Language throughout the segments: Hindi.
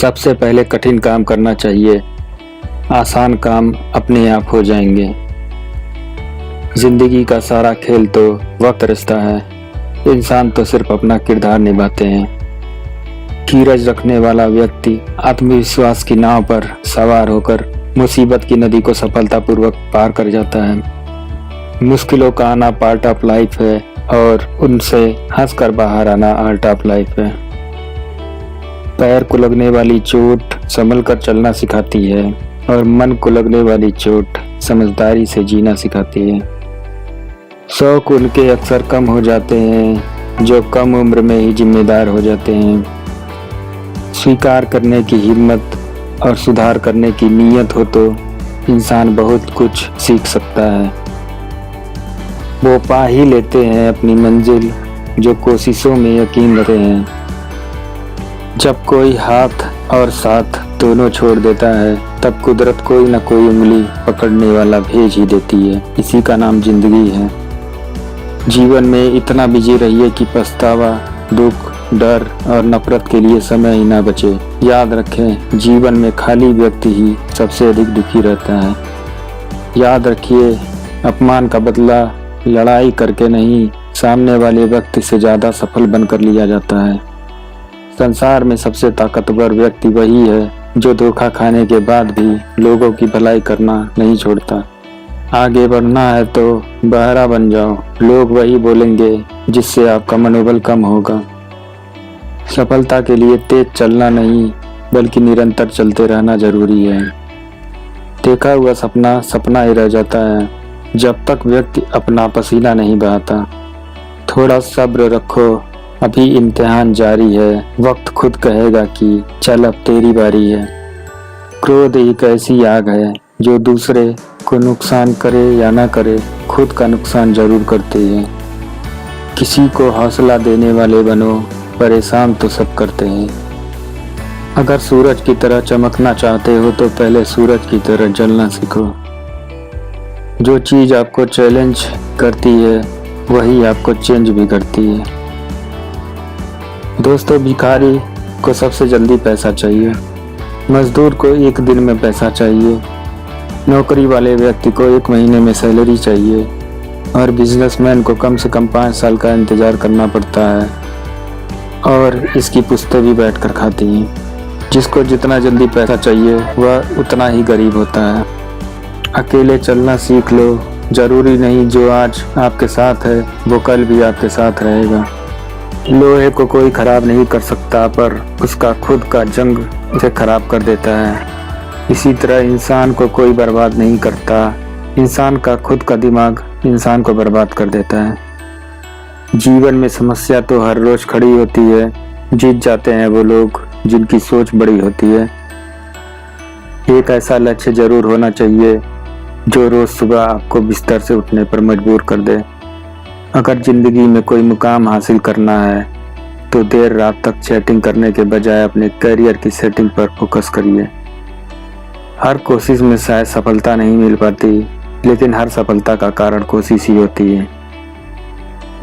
सबसे पहले कठिन काम करना चाहिए, आसान काम अपने आप हो जाएंगे। जिंदगी का सारा खेल तो वक्त रिश्ता है, इंसान तो सिर्फ अपना किरदार निभाते हैं। धीरज रखने वाला व्यक्ति आत्मविश्वास की नाव पर सवार होकर मुसीबत की नदी को सफलतापूर्वक पार कर जाता है। मुश्किलों का आना पार्ट ऑफ लाइफ है और उनसे हंसकर बाहर आना आर्ट ऑफ लाइफ है। पैर को लगने वाली चोट संभल कर चलना सिखाती है और मन को लगने वाली चोट समझदारी से जीना सिखाती है। शौक उनके अक्सर कम हो जाते हैं जो कम उम्र में ही जिम्मेदार हो जाते हैं। स्वीकार करने की हिम्मत और सुधार करने की नीयत हो तो इंसान बहुत कुछ सीख सकता है। वो पा ही लेते हैं अपनी मंजिल जो कोशिशों में यकीन रखते हैं। जब कोई हाथ और साथ दोनों छोड़ देता है तब कुदरत कोई न कोई उंगली पकड़ने वाला भेज ही देती है। इसी का नाम जिंदगी है। जीवन में इतना बिजी रहिए कि पछतावा, दुख, डर और नफरत के लिए समय ही ना बचे। याद रखें, जीवन में खाली व्यक्ति ही सबसे अधिक दुखी रहता है। याद रखिए, अपमान का बदला लड़ाई करके नहीं, सामने वाले व्यक्ति से ज्यादा सफल बनकर लिया जाता है। संसार में सबसे ताकतवर व्यक्ति वही है जो धोखा खाने के बाद भी लोगों की भलाई करना नहीं छोड़ता। आगे बढ़ना है तो बहरा बन जाओ, लोग वही बोलेंगे जिससे आपका मनोबल कम होगा। सफलता के लिए तेज चलना नहीं बल्कि निरंतर चलते रहना जरूरी है। देखा हुआ सपना सपना ही रह जाता है जब तक व्यक्ति अपना पसीना नहीं बहाता। थोड़ा सब्र रखो, अभी इम्तिहान जारी है। वक्त खुद कहेगा कि चल अब तेरी बारी है। क्रोध एक ऐसी आग है जो दूसरे को नुकसान करे या ना करे खुद का नुकसान जरूर करती है। किसी को हौसला देने वाले बनो, परेशान तो सब करते हैं। अगर सूरज की तरह चमकना चाहते हो तो पहले सूरज की तरह जलना सीखो। जो चीज आपको चैलेंज करती है वही आपको चेंज भी करती है। दोस्तों, भिखारी को सबसे जल्दी पैसा चाहिए, मजदूर को एक दिन में पैसा चाहिए, नौकरी वाले व्यक्ति को 1 महीने में सैलरी चाहिए और बिजनेसमैन को कम से कम 5 साल का इंतजार करना पड़ता है और इसकी पुश्तें भी बैठकर खाती हैं। जिसको जितना जल्दी पैसा चाहिए वह उतना ही गरीब होता है। अकेले चलना सीख लो, जरूरी नहीं जो आज आपके साथ है वो कल भी आपके साथ रहेगा। लोहे को कोई खराब नहीं कर सकता पर उसका खुद का जंग उसे खराब कर देता है। इसी तरह इंसान को कोई बर्बाद नहीं करता, इंसान का खुद का दिमाग इंसान को बर्बाद कर देता है। जीवन में समस्या तो हर रोज खड़ी होती है, जीत जाते हैं वो लोग जिनकी सोच बड़ी होती है। एक ऐसा लक्ष्य जरूर होना चाहिए जो रोज सुबह आपको बिस्तर से उठने पर मजबूर कर दे। अगर जिंदगी में कोई मुकाम हासिल करना है तो देर रात तक चैटिंग करने के बजाय अपने करियर की सेटिंग पर फोकस करिए। हर कोशिश में शायद सफलता नहीं मिल पाती, लेकिन हर सफलता का कारण कोशिश ही होती है।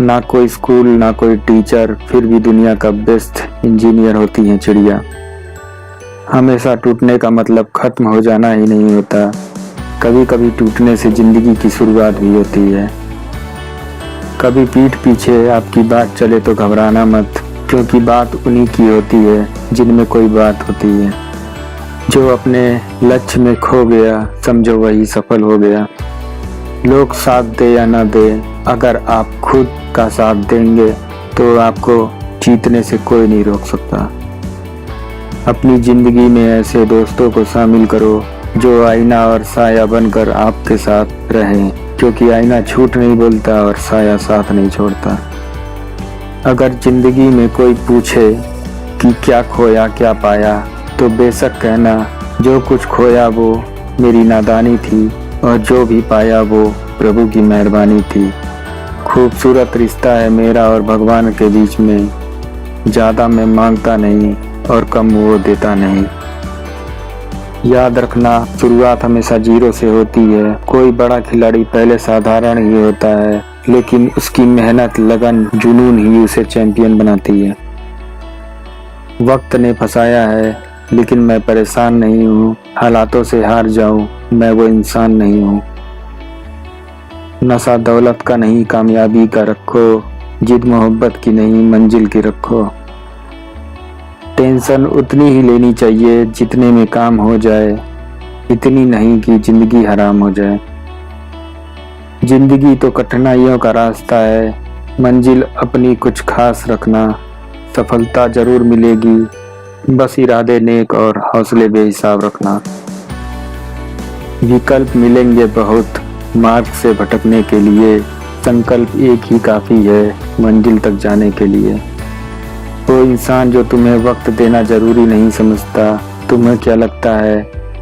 ना कोई स्कूल ना कोई टीचर, फिर भी दुनिया का बेस्ट इंजीनियर होती हैं चिड़िया। हमेशा टूटने का मतलब खत्म हो जाना ही नहीं होता, कभी कभी टूटने से जिंदगी की शुरुआत भी होती है। कभी पीठ पीछे आपकी बात चले तो घबराना मत, क्योंकि बात उन्हीं की होती है जिनमें कोई बात होती है। जो अपने लक्ष्य में खो गया समझो वही सफल हो गया। लोग साथ दे या ना दे, अगर आप खुद का साथ देंगे तो आपको जीतने से कोई नहीं रोक सकता। अपनी जिंदगी में ऐसे दोस्तों को शामिल करो जो आईना और साया बनकर आपके साथ रहें, क्योंकि आईना झूठ नहीं बोलता और साया साथ नहीं छोड़ता। अगर जिंदगी में कोई पूछे कि क्या खोया क्या पाया तो बेशक कहना जो कुछ खोया वो मेरी नादानी थी और जो भी पाया वो प्रभु की मेहरबानी थी। खूबसूरत रिश्ता है मेरा और भगवान के बीच में, ज़्यादा मैं मांगता नहीं और कम वो देता नहीं। याद रखना, शुरुआत हमेशा 0 से होती है। कोई बड़ा खिलाड़ी पहले साधारण ही होता है, लेकिन उसकी मेहनत, लगन, जुनून ही उसे चैंपियन बनाती है। वक्त ने फंसाया है लेकिन मैं परेशान नहीं हूँ। हालातों से हार जाऊँ, मैं वो इंसान नहीं हूँ। नशा दौलत का नहीं, कामयाबी का रखो। जिद मोहब्बत की नहीं, मंजिल की रखो। टेंशन उतनी ही लेनी चाहिए जितने में काम हो जाए, इतनी नहीं कि जिंदगी हराम हो जाए। जिंदगी तो कठिनाइयों का रास्ता है, मंजिल अपनी कुछ खास रखना। सफलता जरूर मिलेगी, बस इरादे नेक और हौसले बेहिसाब रखना। विकल्प मिलेंगे बहुत मार्ग से भटकने के लिए, संकल्प एक ही काफी है मंजिल तक जाने के लिए। वो इंसान जो तुम्हें वक्त देना जरूरी नहीं समझता, तुम्हें क्या लगता है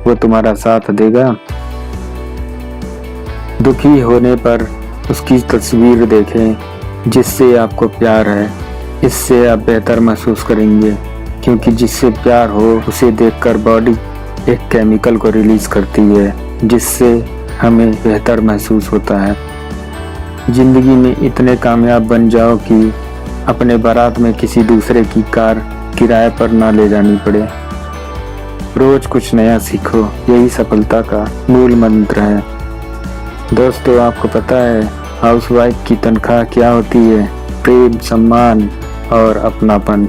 वो तुम्हारा साथ देगा? दुखी होने पर उसकी तस्वीर देखें जिससे आपको प्यार है, इससे आप बेहतर महसूस करेंगे। क्योंकि जिससे प्यार हो उसे देखकर बॉडी एक केमिकल को रिलीज करती है जिससे हमें बेहतर महसूस होता है। जिंदगी में इतने कामयाब बन जाओ कि अपने बारात में किसी दूसरे की कार किराए पर ना ले जानी पड़े। रोज कुछ नया सीखो, यही सफलता का मूल मंत्र है। दोस्तों, आपको पता है हाउसवाइफ की तनख्वाह क्या होती है? प्रेम, सम्मान और अपनापन।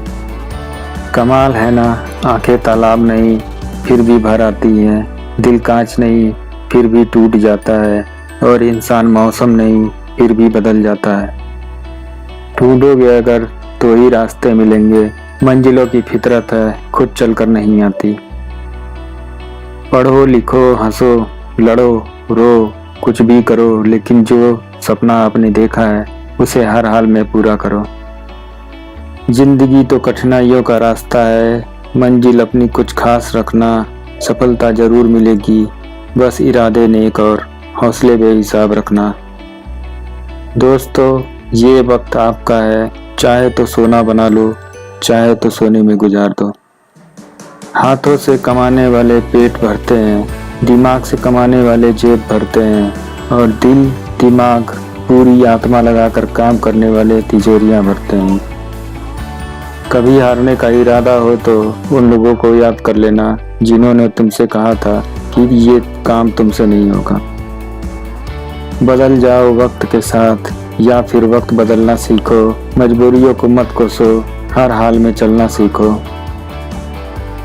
कमाल है ना, आंखें तालाब नहीं फिर भी भर आती हैं, दिल कांच नहीं फिर भी टूट जाता है, और इंसान मौसम नहीं फिर भी बदल जाता है। ढूंढोगे अगर तो ही रास्ते मिलेंगे, मंजिलों की फितरत है खुद चलकर नहीं आती। पढ़ो लिखो हंसो लड़ो रो कुछ भी करो, लेकिन जो सपना आपने देखा है उसे हर हाल में पूरा करो। जिंदगी तो कठिनाइयों का रास्ता है, मंजिल अपनी कुछ खास रखना। सफलता जरूर मिलेगी, बस इरादे नेक और हौसले बेहिसाब रखना। दोस्तों, ये वक्त आपका है, चाहे तो सोना बना लो, चाहे तो सोने में गुजार दो। हाथों से कमाने वाले पेट भरते हैं, दिमाग से कमाने वाले जेब भरते हैं, और दिल दिमाग पूरी आत्मा लगाकर काम करने वाले तिजोरियां भरते हैं। कभी हारने का इरादा हो तो उन लोगों को याद कर लेना जिन्होंने तुमसे कहा था कि ये काम तुमसे नहीं होगा। बदल जाओ वक्त के साथ या फिर वक्त बदलना सीखो। मजबूरियों को मत कोसो, हर हाल में चलना सीखो।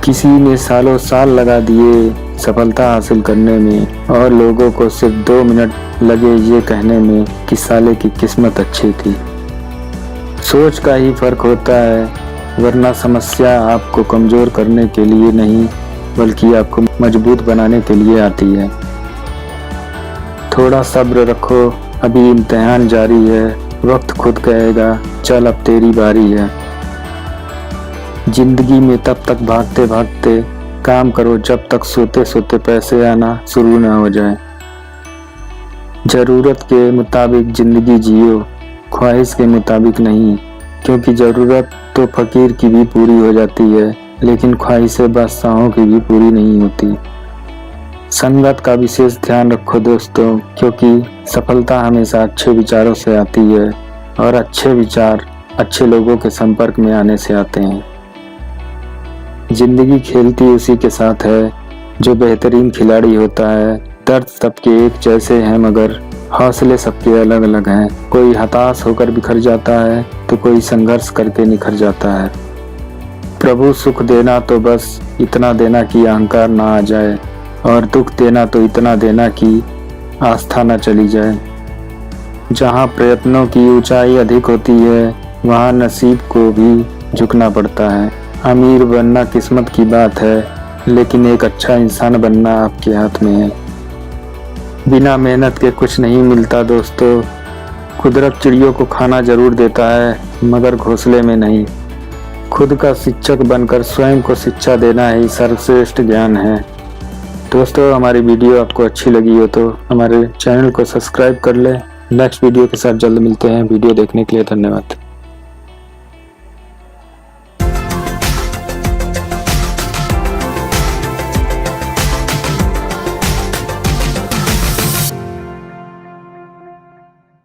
किसी ने सालों साल लगा दिए सफलता हासिल करने में, और लोगों को सिर्फ 2 मिनट लगे ये कहने में कि साले की किस्मत अच्छी थी। सोच का ही फर्क होता है, वरना समस्या आपको कमजोर करने के लिए नहीं बल्कि आपको मजबूत बनाने के लिए आती है। थोड़ा सब्र रखो, अभी इम्तिहान जारी है, वक्त खुद कहेगा चल अब तेरी बारी है। जिंदगी में तब तक भागते भागते काम करो जब तक सोते सोते पैसे आना शुरू न हो जाए। जरूरत के मुताबिक जिंदगी जियो, ख्वाहिश के मुताबिक नहीं, क्योंकि जरूरत तो फकीर की भी पूरी हो जाती है, लेकिन ख्वाहिशें बादशाहों की भी पूरी नहीं होती। संगत का विशेष ध्यान रखो दोस्तों, क्योंकि सफलता हमेशा अच्छे विचारों से आती है, और अच्छे विचार अच्छे लोगों के संपर्क में आने से आते हैं। जिंदगी खेलती उसी के साथ है जो बेहतरीन खिलाड़ी होता है। दर्द सबके एक जैसे हैं मगर हौसले सबके अलग अलग हैं। कोई हताश होकर बिखर जाता है तो कोई संघर्ष करके निखर जाता है। प्रभु सुख देना तो बस इतना देना कि अहंकार ना आ जाए, और दुख देना तो इतना देना कि आस्था न चली जाए। जहाँ प्रयत्नों की ऊंचाई अधिक होती है वहाँ नसीब को भी झुकना पड़ता है। अमीर बनना किस्मत की बात है, लेकिन एक अच्छा इंसान बनना आपके हाथ में है। बिना मेहनत के कुछ नहीं मिलता दोस्तों। कुदरत चिड़ियों को खाना जरूर देता है मगर घोंसले में नहीं। खुद का शिक्षक बनकर स्वयं को शिक्षा देना ही सर्वश्रेष्ठ ज्ञान है। दोस्तों, हमारी वीडियो आपको अच्छी लगी हो तो हमारे चैनल को सब्सक्राइब कर लें। नेक्स्ट वीडियो के साथ जल्द मिलते हैं। वीडियो देखने के लिए धन्यवाद।